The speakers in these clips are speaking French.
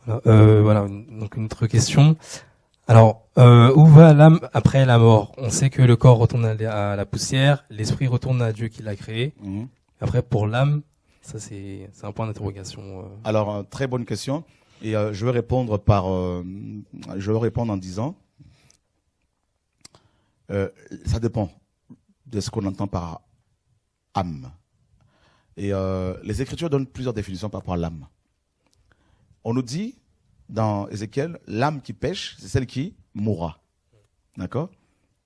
Voilà, donc une autre question. Alors, où va l'âme après la mort? On sait que le corps retourne à la poussière, l'esprit retourne à Dieu qui l'a créé. Mhm. Après, pour l'âme, ça c'est un point d'interrogation. Alors, très bonne question. Et je vais répondre en disant, ça dépend de ce qu'on entend par âme. Et les Écritures donnent plusieurs définitions par rapport à l'âme. On nous dit dans Ézéchiel, l'âme qui pêche, c'est celle qui mourra. D'accord?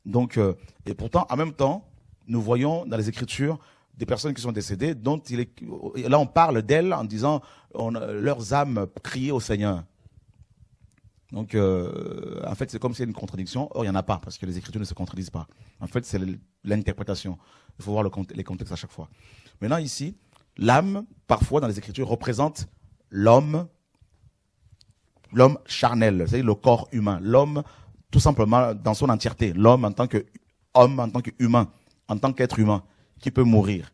Donc, et pourtant, en même temps, nous voyons dans les Écritures des personnes qui sont décédées, dont là on parle d'elles en disant leurs âmes criaient au Seigneur. Donc, en fait, c'est comme s'il y a une contradiction. Or, il n'y en a pas, parce que les Écritures ne se contredisent pas. En fait, c'est l'interprétation. Il faut voir les contextes à chaque fois. Maintenant, ici, l'âme, parfois, dans les Écritures, représente l'homme charnel, c'est-à-dire le corps humain. L'homme, tout simplement, dans son entièreté. L'homme en tant qu'homme, en tant qu'humain, en tant qu'être humain, qui peut mourir.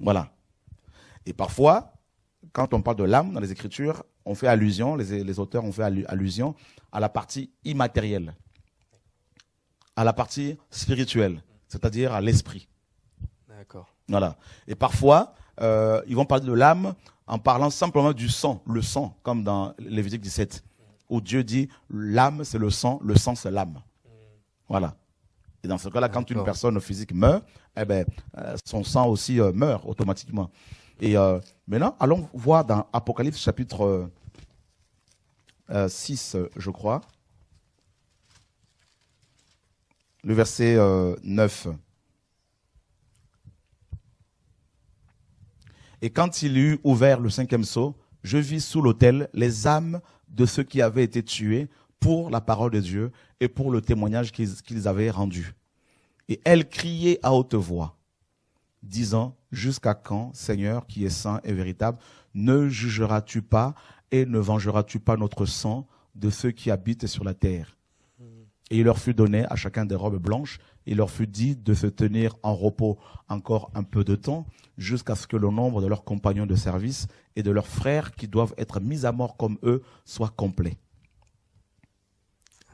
Voilà. Et parfois, quand on parle de l'âme dans les Écritures, on fait allusion, les auteurs ont fait allusion à la partie immatérielle, à la partie spirituelle, c'est-à-dire à l'esprit. D'accord. Voilà. Et parfois, ils vont parler de l'âme en parlant simplement du sang, le sang, comme dans Lévitique 17, où Dieu dit l'âme c'est le sang c'est l'âme. Voilà. Et dans ce cas-là, quand une personne physique meurt, eh ben, son sang aussi meurt automatiquement. Et maintenant, allons voir dans Apocalypse chapitre 6, je crois, le verset 9. Et quand il eut ouvert le 5e sceau, je vis sous l'autel les âmes de ceux qui avaient été tués pour la parole de Dieu et pour le témoignage qu'ils avaient rendu. Et elles criaient à haute voix, disant, jusqu'à quand, Seigneur, qui est saint et véritable, ne jugeras-tu pas et ne vengeras-tu pas notre sang de ceux qui habitent sur la terre? Et il leur fut donné à chacun des robes blanches. Il leur fut dit de se tenir en repos encore un peu de temps, jusqu'à ce que le nombre de leurs compagnons de service et de leurs frères qui doivent être mis à mort comme eux soit complet.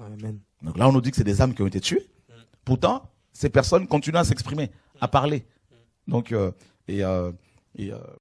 Amen. Donc là, on nous dit que c'est des âmes qui ont été tuées. Pourtant, ces personnes continuent à s'exprimer, à parler. Donc,